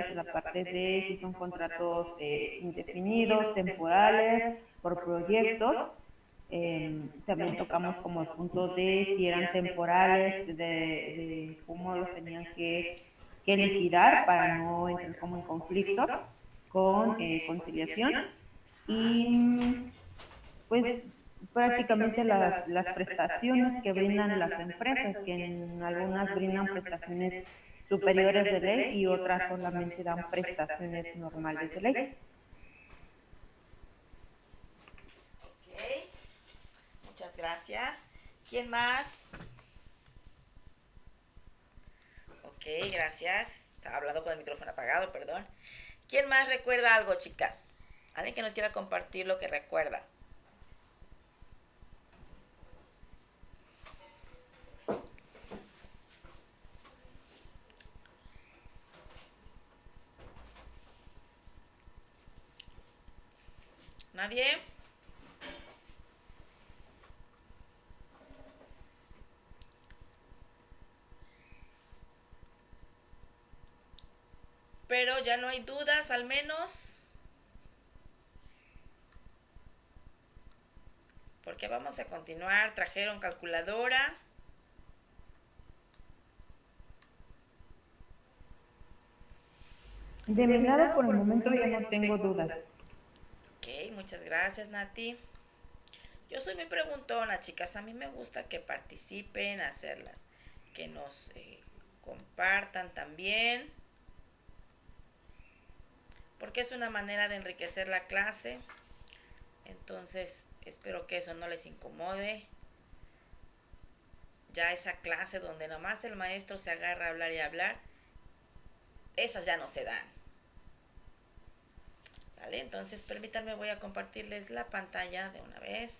es la parte de si son contratos indefinidos, temporales, por proyectos. También tocamos como el punto de si eran temporales, de cómo los tenían que liquidar para no entrar como en conflicto con conciliación. Y pues prácticamente las prestaciones que brindan las empresas, que en algunas brindan prestaciones superiores de ley y otras solamente dan prestaciones normales de ley. Ok, muchas gracias. ¿Quién más? Ok, gracias. Estaba hablando con el micrófono apagado, perdón. ¿Quién más recuerda algo, chicas? ¿Alguien que nos quiera compartir lo que recuerda? ¿Nadie? Pero ya no hay dudas, al menos. Porque vamos a continuar. Trajeron calculadora. De mi lado, por el momento ya no tengo dudas. Ok, muchas gracias, Nati. Yo soy muy preguntona, chicas. A mí me gusta que participen, hacerlas, que nos compartan también, porque es una manera de enriquecer la clase. Entonces, espero que eso no les incomode. Ya esa clase donde nomás el maestro se agarra a hablar y a hablar, esas ya no se dan. ¿Vale? Entonces, permítanme, voy a compartirles la pantalla de una vez.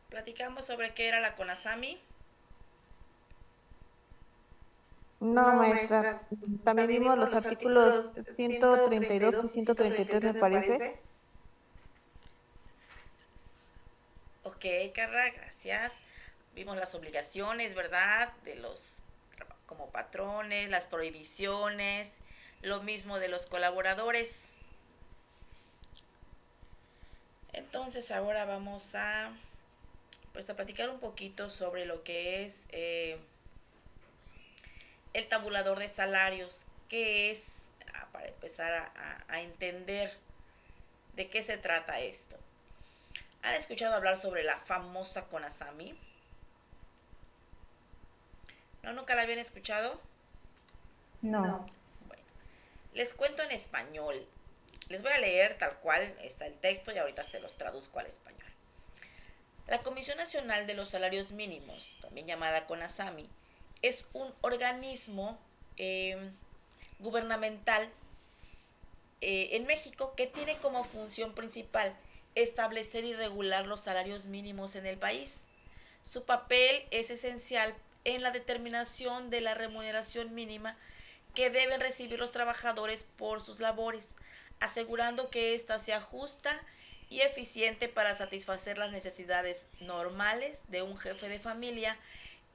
Platicamos sobre qué era la CONASAMI. No, maestra, también vimos los artículos 132 y 133, me parece. Ok, Carla, gracias. Vimos las obligaciones, ¿verdad? De los como patrones, las prohibiciones, lo mismo de los colaboradores. Entonces ahora vamos a pues a platicar un poquito sobre lo que es el tabulador de salarios, que es para empezar a entender de qué se trata esto. ¿Han escuchado hablar sobre la famosa CONASAMI? ¿No? ¿Nunca la habían escuchado? No. Bueno, les cuento en español. Les voy a leer tal cual está el texto y ahorita se los traduzco al español. La Comisión Nacional de los Salarios Mínimos, también llamada CONASAMI, es un organismo gubernamental en México que tiene como función principal establecer y regular los salarios mínimos en el país. Su papel es esencial en la determinación de la remuneración mínima que deben recibir los trabajadores por sus labores, asegurando que ésta sea justa y eficiente para satisfacer las necesidades normales de un jefe de familia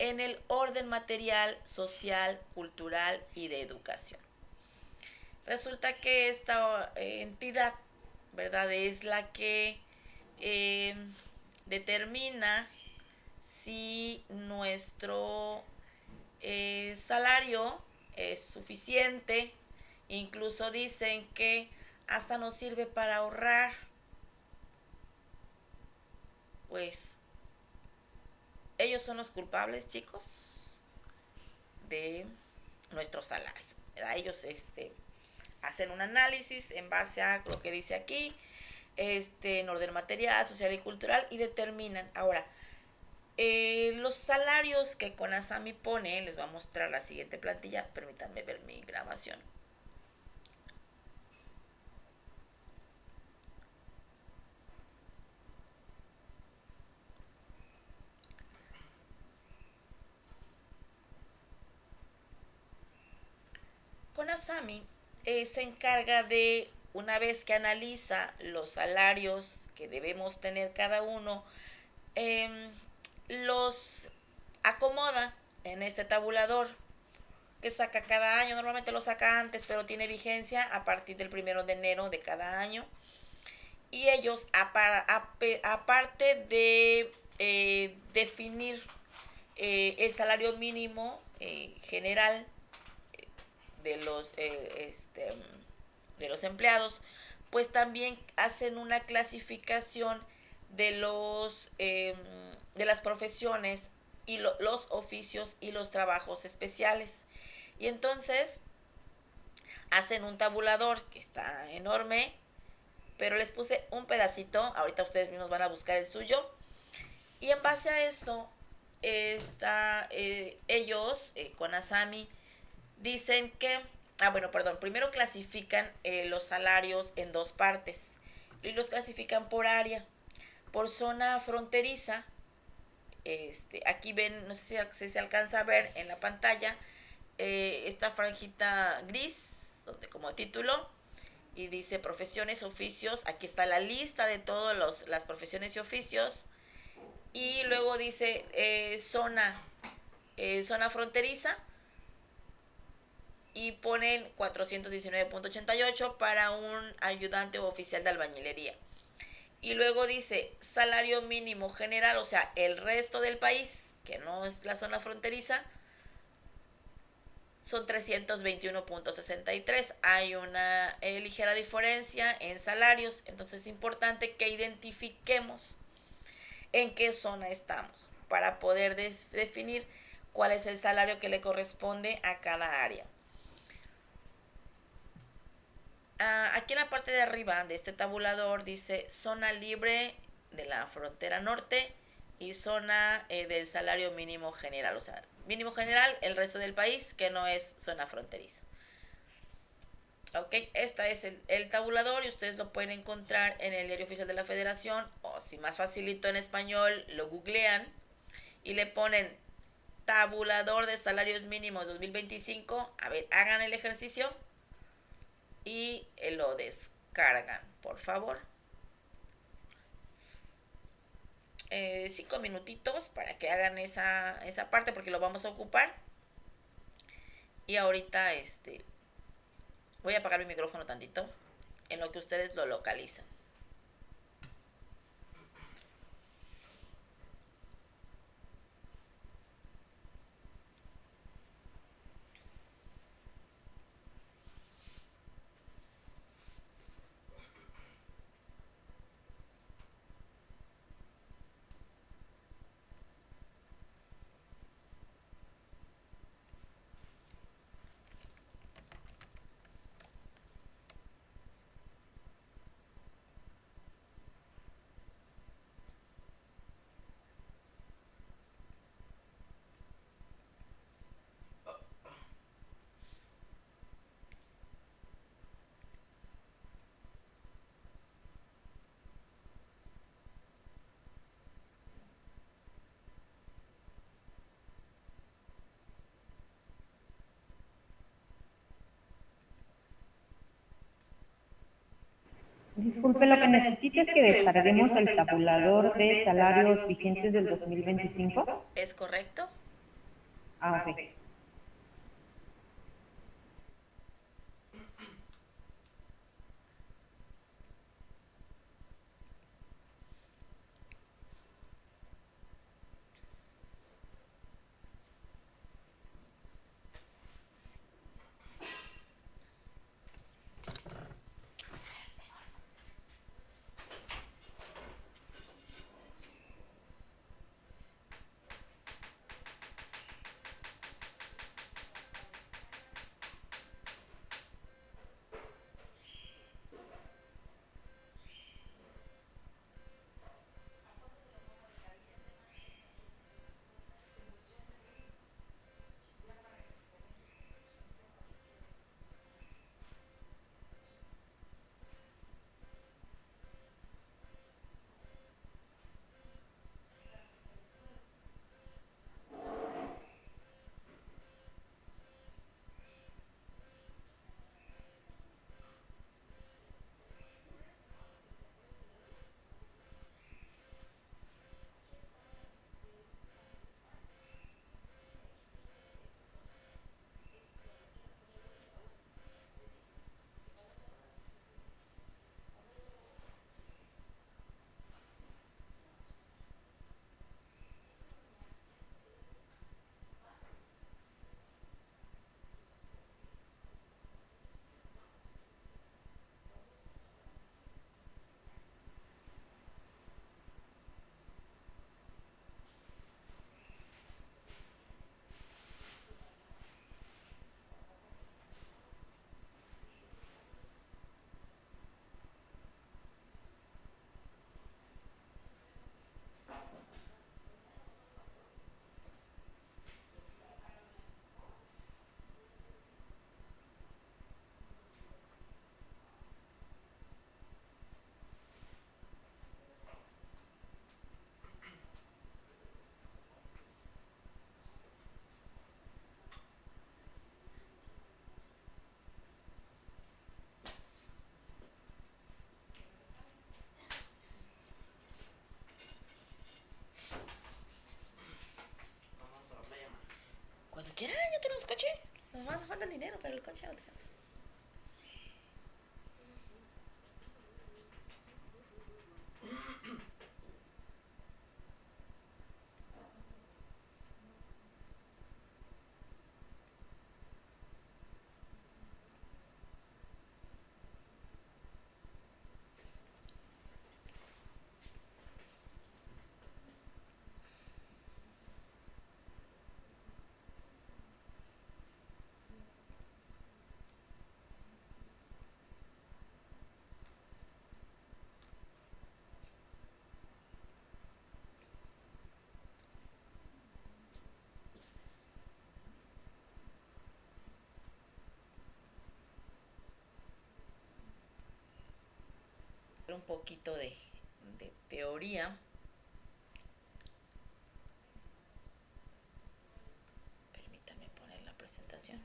en el orden material, social, cultural y de educación. Resulta que esta entidad, ¿verdad?, es la que eh, determina si nuestro salario es suficiente. Incluso dicen que hasta nos sirve para ahorrar. Pues ellos son los culpables, chicos, de nuestro salario, ¿verdad? Ellos hacen un análisis en base a lo que dice aquí, en orden material, social y cultural, y determinan. Ahora, los salarios que CONASAMI pone, les voy a mostrar la siguiente plantilla, permítanme ver mi grabación. CONASAMI se encarga de, una vez que analiza los salarios que debemos tener cada uno, eh, los acomoda en este tabulador que saca cada año. Normalmente lo saca antes, pero tiene vigencia a partir del 1 de enero de cada año. Y ellos, aparte de definir el salario mínimo general de de los empleados, pues también hacen una clasificación de de las profesiones y los oficios y los trabajos especiales. Y entonces hacen un tabulador que está enorme, pero les puse un pedacito. Ahorita ustedes mismos van a buscar el suyo. Y en base a esto, ellos, con Asami, dicen que, bueno, perdón, primero clasifican los salarios en dos partes y los clasifican por área, por zona fronteriza. Aquí ven, no sé si se alcanza a ver en la pantalla, esta franjita gris, donde como título, y dice profesiones, oficios. Aquí está la lista de todas las profesiones y oficios. Y luego dice zona fronteriza, y ponen 419.88 para un ayudante o oficial de albañilería. Y luego dice salario mínimo general, o sea, el resto del país, que no es la zona fronteriza, son 321.63. Hay una ligera diferencia en salarios, entonces es importante que identifiquemos en qué zona estamos para poder definir cuál es el salario que le corresponde a cada área. Aquí en la parte de arriba de este tabulador dice zona libre de la frontera norte y zona del salario mínimo general, o sea, mínimo general el resto del país que no es zona fronteriza. Ok, este es el tabulador y ustedes lo pueden encontrar en el Diario Oficial de la Federación, o si más facilito en español, lo googlean y le ponen tabulador de salarios mínimos 2025. A ver, hagan el ejercicio y lo descargan, por favor. 5 minutitos para que hagan esa parte, porque lo vamos a ocupar. Y ahorita voy a apagar mi micrófono tantito en lo que ustedes lo localizan. Disculpe, lo que necesita es que descarguemos el tabulador de salarios vigentes del 2025. ¿Es correcto? Ok. Chao. Un poquito de teoría. Permítanme poner la presentación.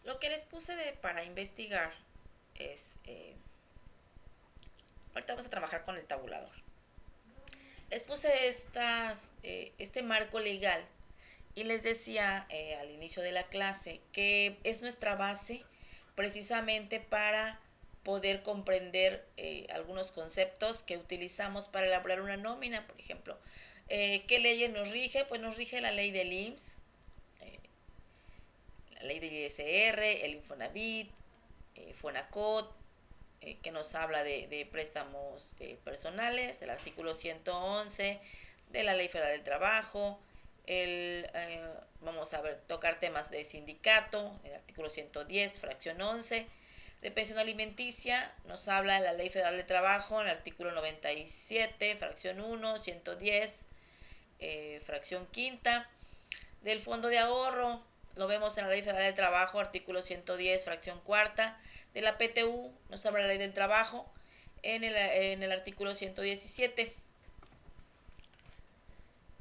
Lo que les puse para investigar es, ahorita vamos a trabajar con el tabulador. Les puse este marco legal y les decía al inicio de la clase que es nuestra base precisamente para poder comprender algunos conceptos que utilizamos para elaborar una nómina, por ejemplo. ¿Qué leyes nos rige? Pues nos rige la ley del IMSS, la ley del ISR, el Infonavit, Fonacot, que nos habla de préstamos personales, el artículo 111 de la Ley Federal del Trabajo, vamos a tocar temas de sindicato, el artículo 110, fracción 11, de pensión alimenticia, nos habla la Ley Federal del Trabajo, el artículo 97, fracción 1, 110, fracción quinta, del fondo de ahorro, lo vemos en la Ley Federal del Trabajo, artículo 110, fracción cuarta, de la PTU, nos habla la Ley del Trabajo, en el artículo 117.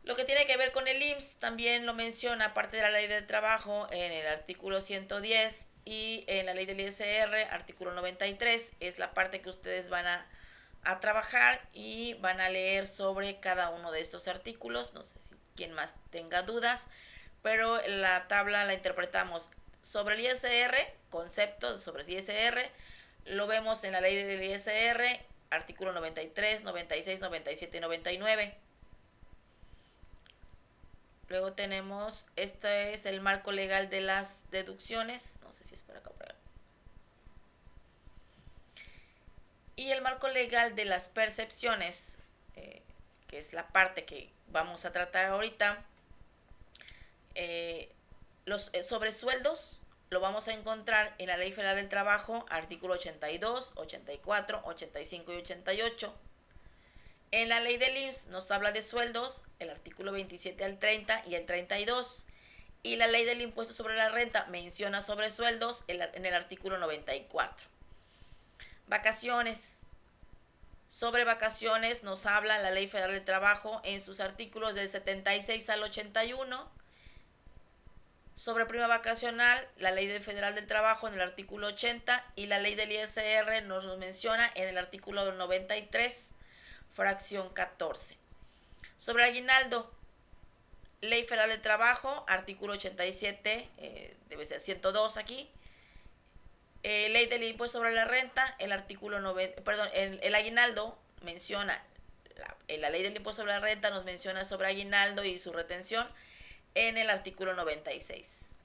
Lo que tiene que ver con el IMSS también lo menciona, aparte de la Ley del Trabajo, en el artículo 110 y en la Ley del ISR, artículo 93, es la parte que ustedes van a trabajar y van a leer sobre cada uno de estos artículos. No sé si quien más tenga dudas, pero la tabla la interpretamos sobre el ISR, concepto sobre el ISR, lo vemos en la ley del ISR, artículo 93, 96, 97 y 99. Luego tenemos, este es el marco legal de las deducciones, no sé si es para acá. Y el marco legal de las percepciones, que es la parte que vamos a tratar ahorita. Los sobresueldos lo vamos a encontrar en la Ley Federal del Trabajo, artículo 82, 84, 85 y 88. En la Ley del IMSS nos habla de sueldos, el artículo 27 al 30 y el 32. Y la Ley del Impuesto sobre la Renta menciona sobresueldos en el artículo 94. Vacaciones. Sobre vacaciones nos habla la Ley Federal del Trabajo en sus artículos del 76 al 81. Sobre prima vacacional, la Ley Federal del Trabajo en el artículo 80 y la Ley del ISR nos lo menciona en el artículo 93, fracción 14. Sobre aguinaldo, Ley Federal del Trabajo, artículo 87, debe ser 102 aquí. Ley del Impuesto sobre la Renta, el artículo 90, perdón, el aguinaldo menciona, la Ley del Impuesto sobre la Renta nos menciona sobre aguinaldo y su retención en el artículo 96.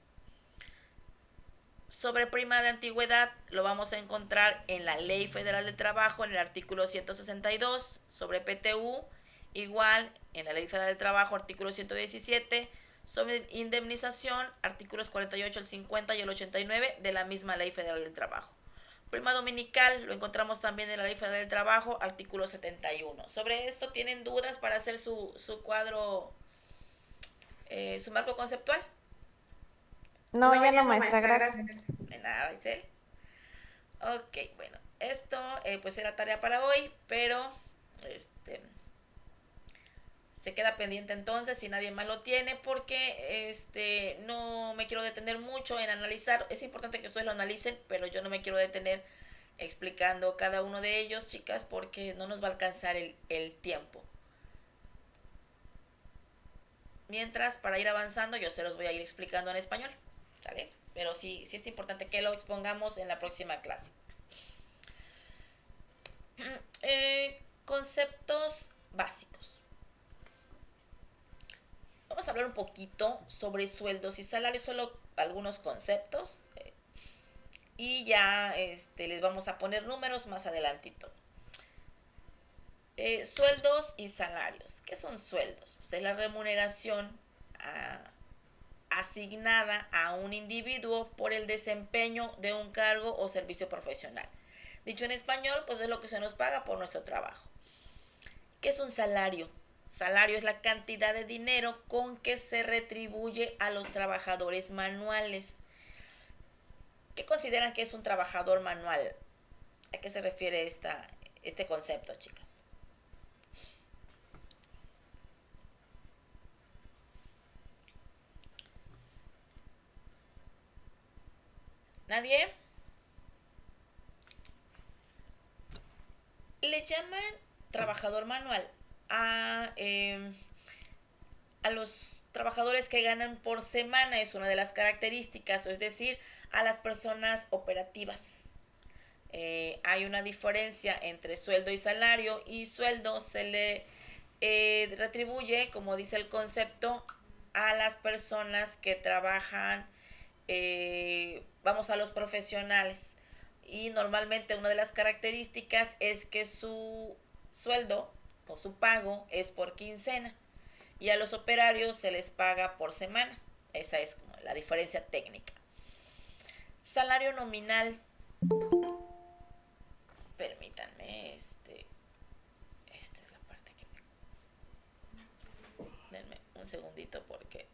Sobre prima de antigüedad lo vamos a encontrar en la Ley Federal del Trabajo en el artículo 162. Sobre PTU igual en la Ley Federal del Trabajo artículo 117. Sobre indemnización artículos 48, el 50 y el 89 de la misma Ley Federal del Trabajo. Prima dominical lo encontramos también en la Ley Federal del Trabajo artículo 71. Sobre esto tienen dudas para hacer su cuadro, su marco conceptual. No, ya no, maestra, gracias. De nada, Isel. Ok, bueno, esto pues era tarea para hoy, pero Se queda pendiente entonces si nadie más lo tiene, porque no me quiero detener mucho en analizar. Es importante que ustedes lo analicen, pero yo no me quiero detener explicando cada uno de ellos, chicas, porque no nos va a alcanzar el tiempo. Mientras, para ir avanzando, yo se los voy a ir explicando en español, ¿sale? Pero sí es importante que lo expongamos en la próxima clase. Conceptos básicos. Vamos a hablar un poquito sobre sueldos y salarios, solo algunos conceptos. Y ya les vamos a poner números más adelantito. Sueldos y salarios. ¿Qué son sueldos? Pues es la remuneración asignada a un individuo por el desempeño de un cargo o servicio profesional. Dicho en español, pues es lo que se nos paga por nuestro trabajo. ¿Qué es un salario? Salario es la cantidad de dinero con que se retribuye a los trabajadores manuales. ¿Qué consideran que es un trabajador manual? ¿A qué se refiere este concepto, chicas? ¿Nadie? Le llaman trabajador manual a los trabajadores que ganan por semana, es una de las características, es decir, a las personas operativas. Hay una diferencia entre sueldo y salario, y sueldo se le retribuye, como dice el concepto, a las personas que trabajan, vamos a los profesionales, y normalmente una de las características es que su sueldo o su pago es por quincena, y a los operarios se les paga por semana. Esa es como la diferencia técnica. Salario nominal. Permítanme, esta es la parte que denme un segundito porque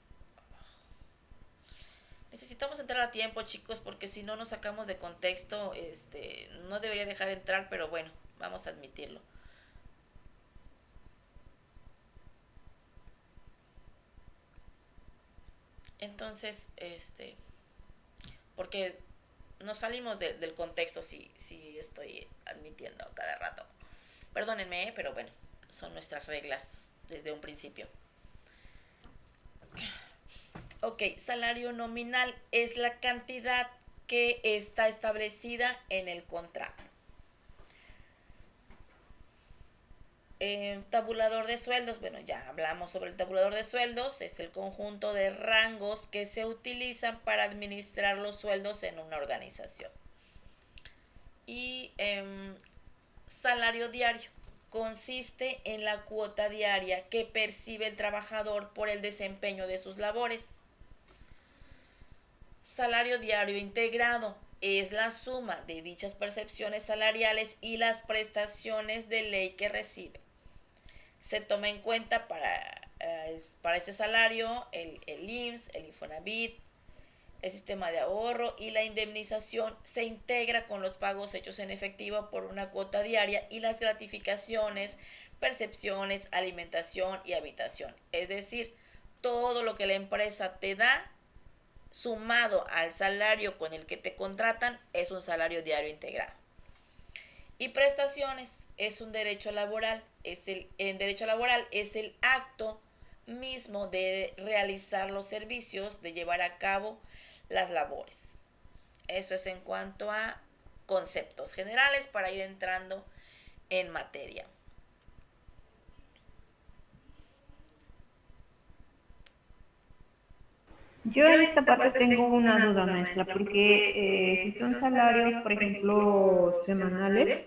necesitamos entrar a tiempo, chicos, porque si no nos sacamos de contexto. No debería dejar entrar, pero bueno, vamos a admitirlo. Entonces, porque nos salimos del contexto si estoy admitiendo cada rato. Perdónenme, pero bueno, son nuestras reglas desde un principio. Ok, salario nominal es la cantidad que está establecida en el contrato. Tabulador de sueldos, bueno, ya hablamos sobre el tabulador de sueldos. Es el conjunto de rangos que se utilizan para administrar los sueldos en una organización. Y salario diario consiste en la cuota diaria que percibe el trabajador por el desempeño de sus labores. Salario diario integrado es la suma de dichas percepciones salariales y las prestaciones de ley que recibe. Se toma en cuenta para este salario el IMSS, el Infonavit, el sistema de ahorro, y la indemnización se integra con los pagos hechos en efectivo por una cuota diaria y las gratificaciones, percepciones, alimentación y habitación. Es decir, todo lo que la empresa te da sumado al salario con el que te contratan es un salario diario integrado. Y prestaciones es un derecho laboral. El derecho laboral es el acto mismo de realizar los servicios, de llevar a cabo las labores. Eso es en cuanto a conceptos generales para ir entrando en materia. Yo en esta parte tengo una duda, maestra, porque si son salarios, por ejemplo, semanales,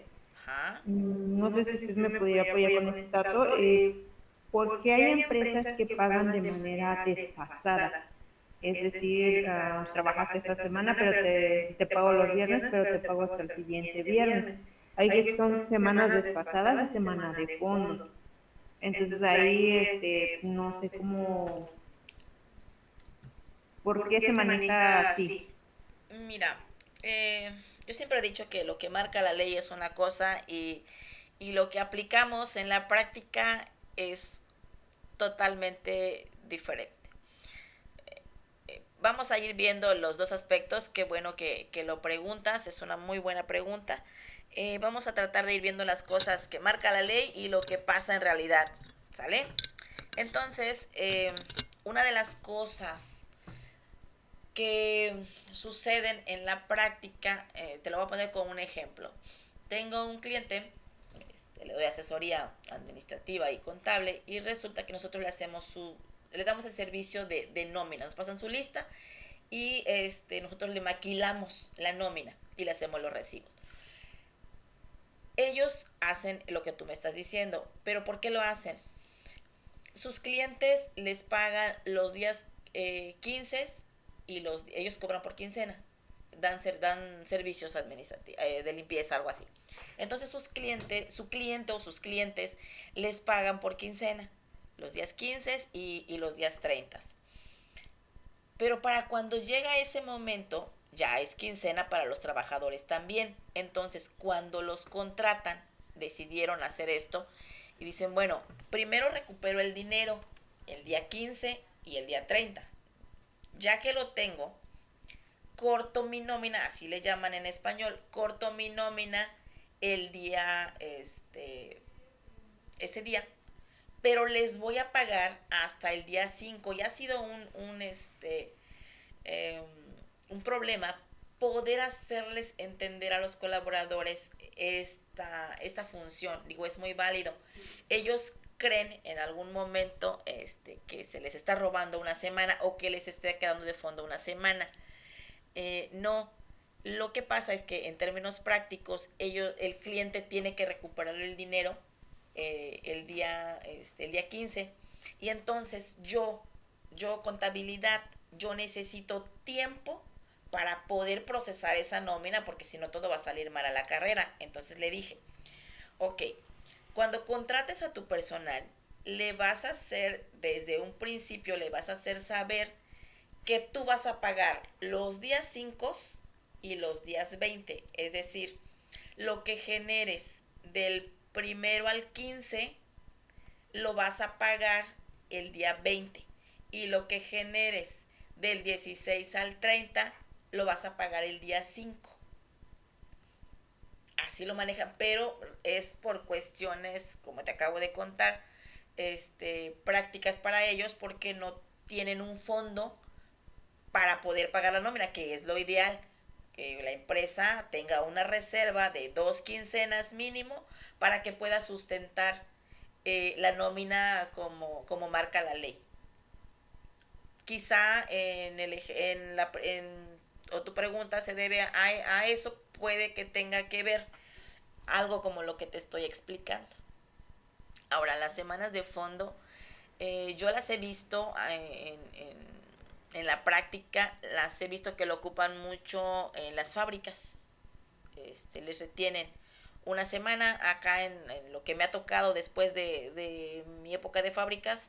no sé si usted me podría apoyar con este dato, porque hay empresas que pagan de manera desfasada. Es decir, trabajaste esta semana, pero te pago los viernes, pero te pago hasta el siguiente viernes. Hay que son semanas desfasadas y semana de fondo. Entonces ahí no sé cómo, por qué se maneja así. Mira, yo siempre he dicho que lo que marca la ley es una cosa, y lo que aplicamos en la práctica es totalmente diferente. Vamos a ir viendo los dos aspectos. Qué bueno que lo preguntas, es una muy buena pregunta. Vamos a tratar de ir viendo las cosas que marca la ley y lo que pasa en realidad, ¿sale? Entonces, una de las cosas que suceden en la práctica, te lo voy a poner como un ejemplo. Tengo un cliente, le doy asesoría administrativa y contable, y resulta que nosotros le damos el servicio de nómina. Nos pasan su lista y nosotros le maquilamos la nómina y le hacemos los recibos. Ellos hacen lo que tú me estás diciendo, pero ¿por qué lo hacen? Sus clientes les pagan los días 15 y ellos cobran por quincena. Dan servicios administrativos, de limpieza, algo así. Entonces su cliente o sus clientes les pagan por quincena, los días 15 y los días 30. Pero para cuando llega ese momento, ya es quincena para los trabajadores también. Entonces, cuando los contratan, decidieron hacer esto y dicen, bueno, primero recupero el dinero el día 15 y el día 30. Ya que lo tengo, corto mi nómina, así le llaman en español, corto mi nómina el día, ese día, pero les voy a pagar hasta el día 5. Y ha sido un problema poder hacerles entender a los colaboradores esta función. Digo, es muy válido. Ellos creen en algún momento que se les está robando una semana o que les esté quedando de fondo una semana. No, lo que pasa es que en términos prácticos, el cliente tiene que recuperar el dinero el día 15, y entonces yo contabilidad, yo necesito tiempo para poder procesar esa nómina, porque si no todo va a salir mal a la carrera. Entonces le dije, ok, cuando contrates a tu personal, le vas a hacer, desde un principio le vas a hacer saber que tú vas a pagar los días 5 y los días 20. Es decir, lo que generes del 1 al 15 lo vas a pagar el día 20. Y lo que generes del 16 al 30 lo vas a pagar el día 5. Así lo manejan, pero es por cuestiones, como te acabo de contar, prácticas para ellos, porque no tienen un fondo para poder pagar la nómina, que es lo ideal, que la empresa tenga una reserva de 2 quincenas mínimo para que pueda sustentar la nómina como marca la ley. Quizá o tu pregunta se debe a eso, puede que tenga que ver algo como lo que te estoy explicando. Ahora, las semanas de fondo, yo las he visto en la práctica, las he visto que lo ocupan mucho en las fábricas. Les retienen una semana. Acá en lo que me ha tocado después de mi época de fábricas,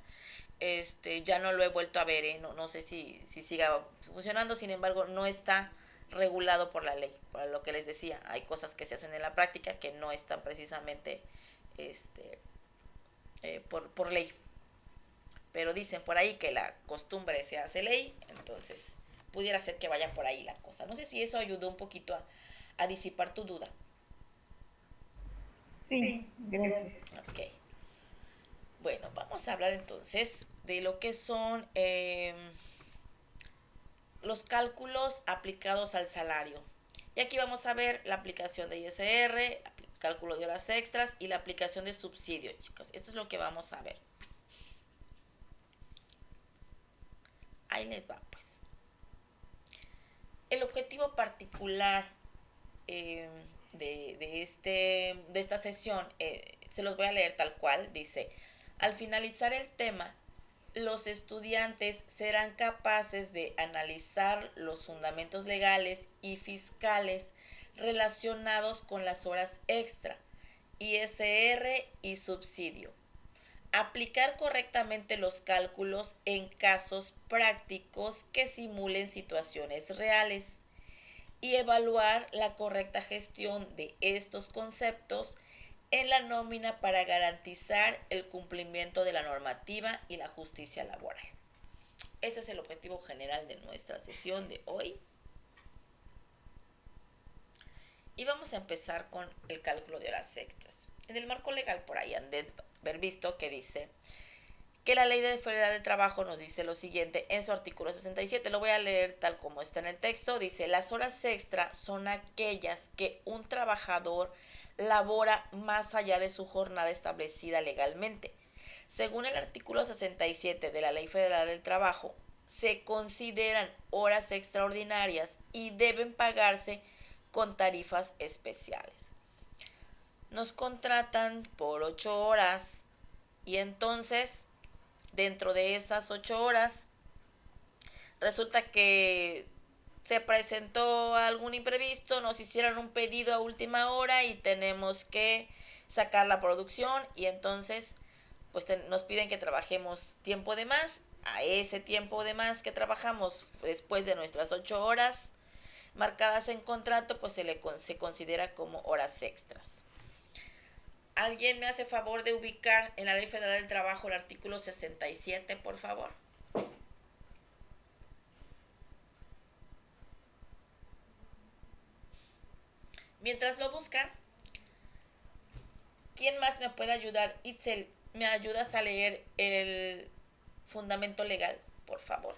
ya no lo he vuelto a ver, no sé si siga funcionando. Sin embargo, no está regulado por la ley. Por lo que les decía, hay cosas que se hacen en la práctica que no están precisamente por ley. Pero dicen por ahí que la costumbre se hace ley, entonces pudiera ser que vaya por ahí la cosa. No sé si eso ayudó un poquito a disipar tu duda. Sí, gracias. Ok. Bueno, vamos a hablar entonces de lo que son los cálculos aplicados al salario. Y aquí vamos a ver la aplicación de ISR, cálculo de horas extras y la aplicación de subsidio, chicos. Esto es lo que vamos a ver. Ahí les va, pues. El objetivo particular de esta sesión, se los voy a leer tal cual, dice: al finalizar el tema, los estudiantes serán capaces de analizar los fundamentos legales y fiscales relacionados con las horas extra, ISR y subsidio, aplicar correctamente los cálculos en casos prácticos que simulen situaciones reales y evaluar la correcta gestión de estos conceptos en la nómina para garantizar el cumplimiento de la normativa y la justicia laboral. Ese es el objetivo general de nuestra sesión de hoy. Y vamos a empezar con el cálculo de horas extras. En el marco legal, por ahí han de haber visto que dice que la Ley de Federal del Trabajo nos dice lo siguiente en su artículo 67. Lo voy a leer tal como está en el texto. Dice: las horas extra son aquellas que un trabajador labora más allá de su jornada establecida legalmente. Según el artículo 67 de la Ley Federal del Trabajo, se consideran horas extraordinarias y deben pagarse con tarifas especiales. Nos contratan por 8 horas y entonces dentro de esas 8 horas resulta que se presentó algún imprevisto, nos hicieron un pedido a última hora y tenemos que sacar la producción y entonces pues nos piden que trabajemos tiempo de más. A ese tiempo de más que trabajamos después de nuestras 8 horas marcadas en contrato, pues se considera como horas extras. ¿Alguien me hace favor de ubicar en la Ley Federal del Trabajo el artículo 67, por favor? Mientras lo busca, ¿quién más me puede ayudar? Itzel, ¿me ayudas a leer el fundamento legal, por favor?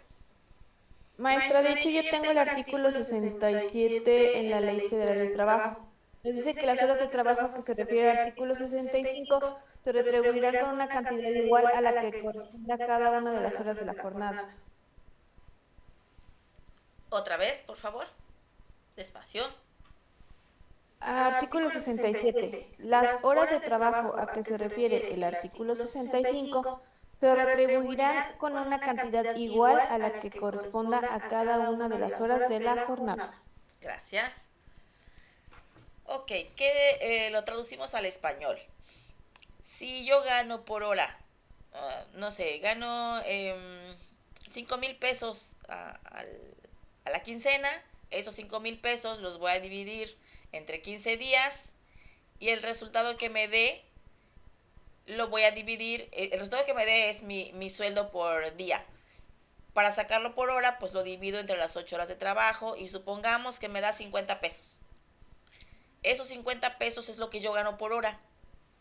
Maestra, de hecho yo tengo el artículo 67 en la Ley Federal del Trabajo. Nos dice que las horas de trabajo a que se refiere el artículo 65 se retribuirán con una cantidad igual a la que corresponda a cada una de las horas de la jornada. Otra vez, por favor. Despacio. Artículo 67. Las horas de trabajo a que se refiere el artículo 65 se retribuirán con una cantidad igual a la que corresponda a cada una de las horas de la jornada. Gracias. Ok, ¿qué lo traducimos al español? Si yo gano por hora, no sé, gano 5,000 pesos a la quincena, esos 5,000 pesos los voy a dividir entre 15 días y el resultado que me dé lo voy a dividir, el resultado que me dé es mi sueldo por día. Para sacarlo por hora, pues lo divido entre las 8 horas de trabajo y supongamos que me da 50 pesos. Esos 50 pesos es lo que yo gano por hora.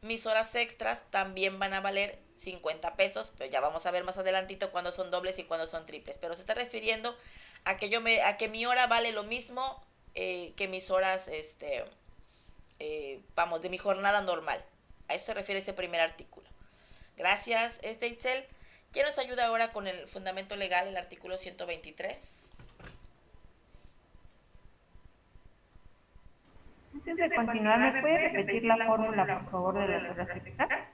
Mis horas extras también van a valer 50 pesos, pero ya vamos a ver más adelantito cuándo son dobles y cuándo son triples. Pero se está refiriendo a que mi hora vale lo mismo que mis horas, de mi jornada normal. A eso se refiere ese primer artículo. Gracias, Itzel. ¿Quién nos ayuda ahora con el fundamento legal, el artículo 123? Antes de continuar, ¿me puede repetir la fórmula, por favor, de las horas extras?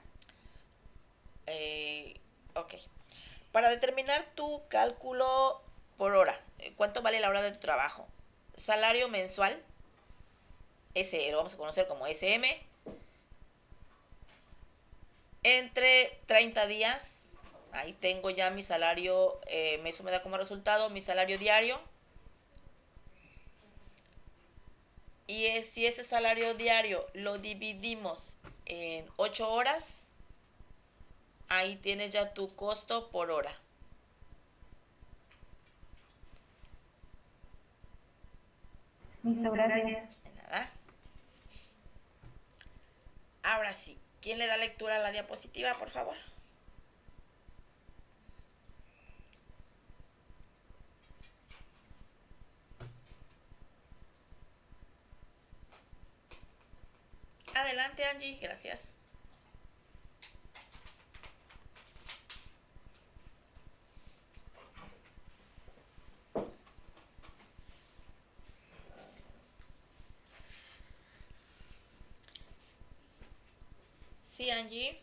Ok. Para determinar tu cálculo por hora, ¿cuánto vale la hora de tu trabajo? Salario mensual, lo vamos a conocer como SM, entre 30 días, ahí tengo ya mi salario, eso me da como resultado mi salario diario. Y si ese salario diario lo dividimos en 8 horas, ahí tienes ya tu costo por hora. Listo, gracias. De nada. Ahora sí, ¿quién le da lectura a la diapositiva, por favor? Adelante, Angie, gracias. Sí, Angie.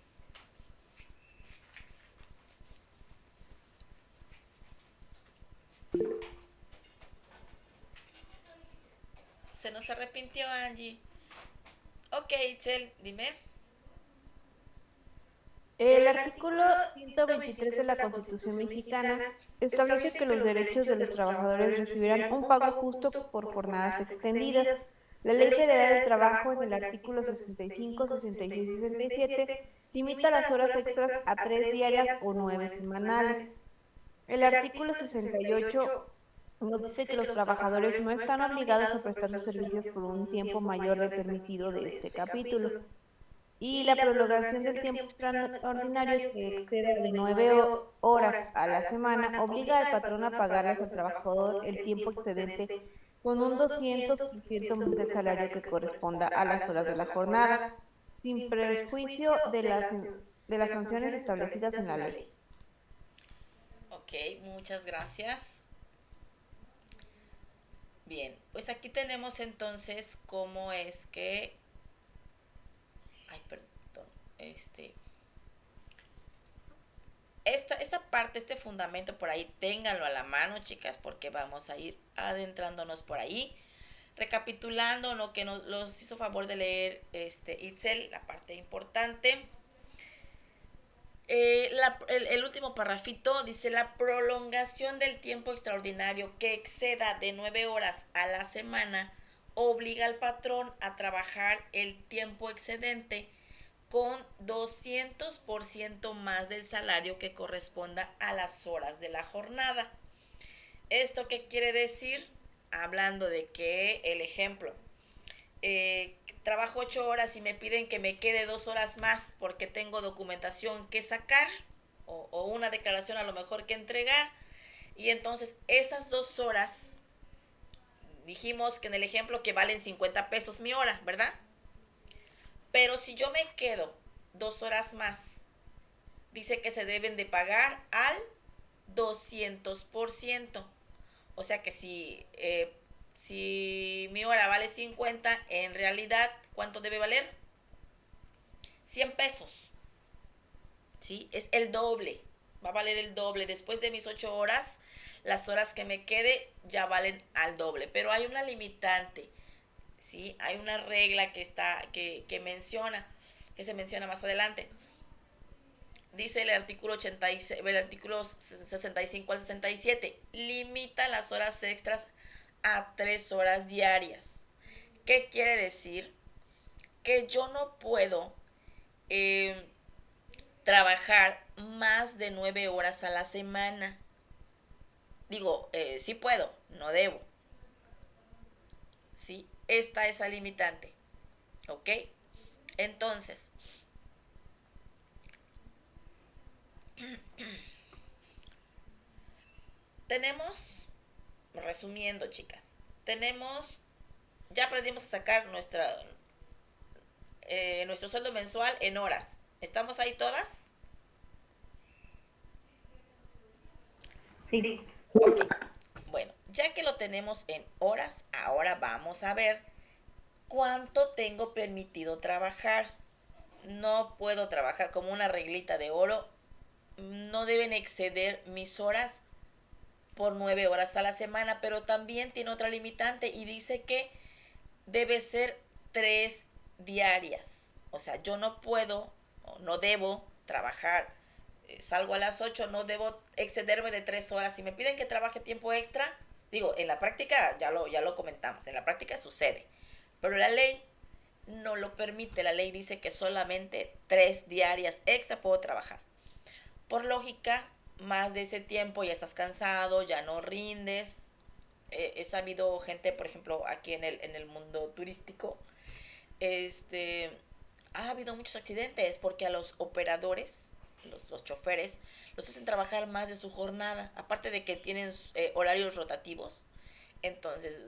Se nos arrepintió, Angie. Ok, Itzel, dime. El artículo 123 de la Constitución mexicana establece que los derechos de los trabajadores recibirán un pago justo por jornadas extendidas. La Ley Federal del Trabajo, en el artículo 65, 66 y 67, limita las horas extras a 3 diarias o 9 semanales. El artículo 68 nos dice que los trabajadores no están obligados a prestar sus servicios por un tiempo mayor del permitido de este capítulo. Y la prolongación del tiempo extraordinario que exceda de 9 horas a la semana obliga al patrón a pagarles al trabajador el tiempo excedente con un 200% más del salario que corresponda a las horas de la jornada, sin perjuicio de las sanciones establecidas en la ley. Ok, muchas gracias. Bien, pues aquí tenemos entonces cómo es que... Ay, perdón. Esta parte, este fundamento por ahí, ténganlo a la mano, chicas, porque vamos a ir adentrándonos por ahí. Recapitulando lo que nos hizo favor de leer Itzel, la parte importante. El último parrafito dice: la prolongación del tiempo extraordinario que exceda de 9 horas a la semana obliga al patrón a trabajar el tiempo excedente con 200% más del salario que corresponda a las horas de la jornada. ¿Esto qué quiere decir? Hablando de que, el ejemplo, trabajo 8 horas y me piden que me quede 2 horas más porque tengo documentación que sacar o una declaración a lo mejor que entregar, y entonces esas 2 horas, dijimos que en el ejemplo que valen 50 pesos mi hora, ¿verdad? Pero si yo me quedo 2 horas más, dice que se deben de pagar al 200%. O sea que si mi hora vale 50, en realidad, ¿cuánto debe valer? 100 pesos. ¿Sí? Es el doble. Va a valer el doble. Después de mis 8 horas, las horas que me quede ya valen al doble. Pero hay una limitante. ¿Sí? Hay una regla que se menciona más adelante. Dice el artículo 86, el artículo 65 al 67, limita las horas extras a 3 horas diarias. ¿Qué quiere decir? Que yo no puedo trabajar más de 9 horas a la semana. Digo, sí puedo, no debo. ¿Sí? Esta es la limitante. ¿Ok? Entonces, tenemos, resumiendo, chicas, ya aprendimos a sacar nuestro sueldo mensual en horas. ¿Estamos ahí todas? Sí. Ok. Bueno, ya que lo tenemos en horas, ahora vamos a ver cuánto tengo permitido trabajar. No puedo trabajar como una reglita de oro. No deben exceder mis horas por 9 horas a la semana, pero también tiene otra limitante y dice que debe ser 3 diarias. O sea, yo no puedo o no debo trabajar, salgo a las 8, no debo excederme de 3 horas. Si me piden que trabaje tiempo extra, digo, en la práctica ya lo comentamos, en la práctica sucede, pero la ley no lo permite. La ley dice que solamente 3 diarias extra puedo trabajar. Por lógica, más de ese tiempo ya estás cansado, ya no rindes. He sabido gente, por ejemplo, aquí en el mundo turístico, ha habido muchos accidentes porque a los operadores, los choferes, los hacen trabajar más de su jornada, aparte de que tienen horarios rotativos. Entonces,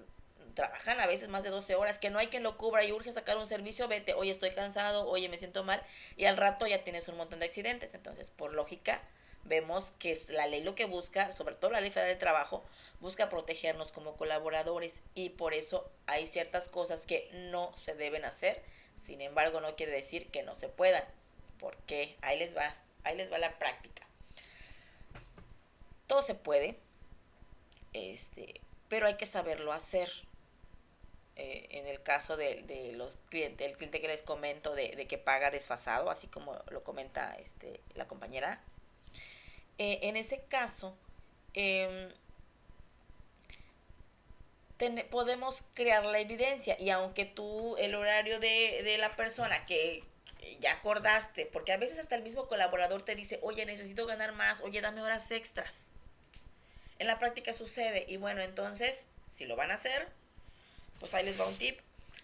trabajan a veces más de 12 horas, que no hay quien lo cubra y urge sacar un servicio, vete, oye, estoy cansado, oye, me siento mal, y al rato ya tienes un montón de accidentes. Entonces, por lógica, vemos que es la ley lo que busca, sobre todo la Ley Federal del Trabajo, busca protegernos como colaboradores, y por eso hay ciertas cosas que no se deben hacer. Sin embargo, no quiere decir que no se puedan, porque ahí les va la práctica. Todo se puede, pero hay que saberlo hacer. En el caso de los clientes, el cliente que les comento de que paga desfasado, así como lo comenta la compañera, en ese caso, podemos crear la evidencia, y aunque tú el horario de la persona que ya acordaste, porque a veces hasta el mismo colaborador te dice, oye, necesito ganar más, oye, dame horas extras. En la práctica sucede, y bueno, entonces, si lo van a hacer, pues ahí les va un tip.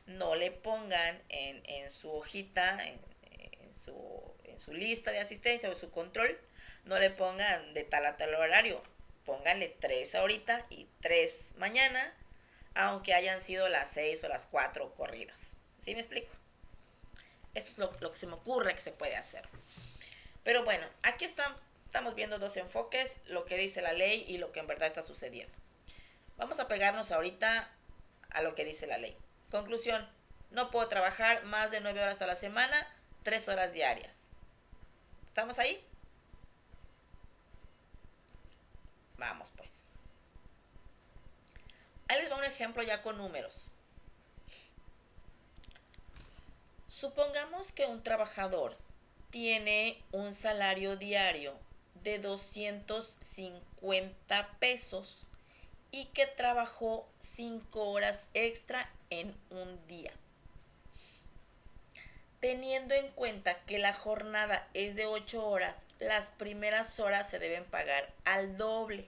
No le pongan en su hojita, en su lista de asistencia o en su control, no le pongan de tal a tal horario. Pónganle 3 ahorita y 3 mañana, aunque hayan sido las 6 o las 4 corridas. ¿Sí me explico? Eso es lo que se me ocurre que se puede hacer. Pero bueno, aquí estamos viendo dos enfoques, lo que dice la ley y lo que en verdad está sucediendo. Vamos a pegarnos ahorita a lo que dice la ley. Conclusión, no puedo trabajar más de 9 horas a la semana, 3 horas diarias. ¿Estamos ahí? Vamos pues. Ahí les va un ejemplo ya con números. Supongamos que un trabajador tiene un salario diario de 250 pesos y que trabajó 5 horas extra en un día. Teniendo en cuenta que la jornada es de 8 horas, las primeras horas se deben pagar al doble.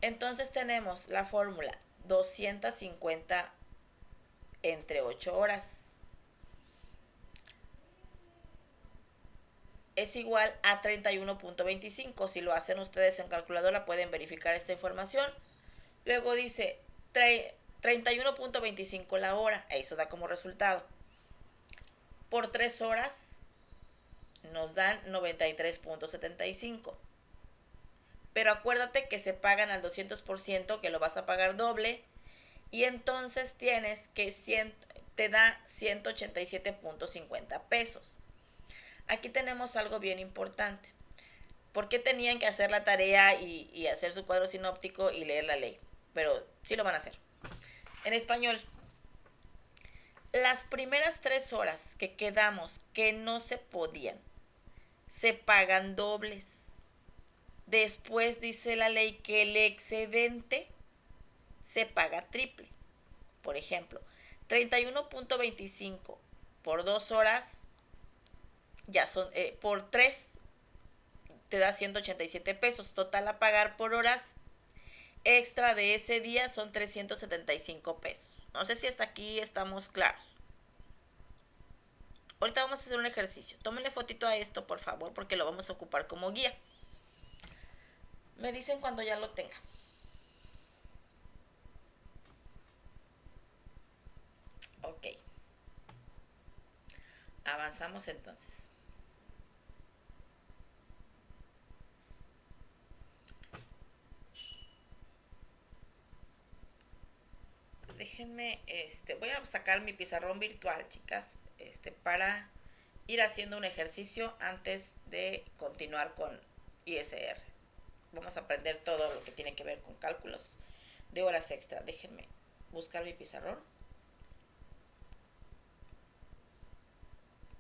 Entonces tenemos la fórmula 250 entre 8 horas es igual a 31.25. Si lo hacen ustedes en calculadora pueden verificar esta información. Luego dice 31.25 la hora. Eso da como resultado. Por 3 horas nos dan 93.75. Pero acuérdate que se pagan al 200%, que lo vas a pagar doble. Y entonces tienes que te da 187.50 pesos. Aquí tenemos algo bien importante. ¿Por qué tenían que hacer la tarea y hacer su cuadro sinóptico y leer la ley? Pero sí lo van a hacer. En español, las primeras 3 horas que quedamos que no se podían, se pagan dobles. Después dice la ley que el excedente se paga triple. Por ejemplo, 31.25 por 2 horas, ya son, por 3 te da 187 pesos. Total a pagar por horas extra de ese día son 375 pesos. No sé si hasta aquí estamos claros. Ahorita vamos a hacer un ejercicio. Tómenle fotito a esto, por favor, porque lo vamos a ocupar como guía. Me dicen cuando ya lo tengan. Ok. Avanzamos entonces. Déjenme, voy a sacar mi pizarrón virtual, chicas, para ir haciendo un ejercicio antes de continuar con ISR. Vamos a aprender todo lo que tiene que ver con cálculos de horas extra. Déjenme buscar mi pizarrón.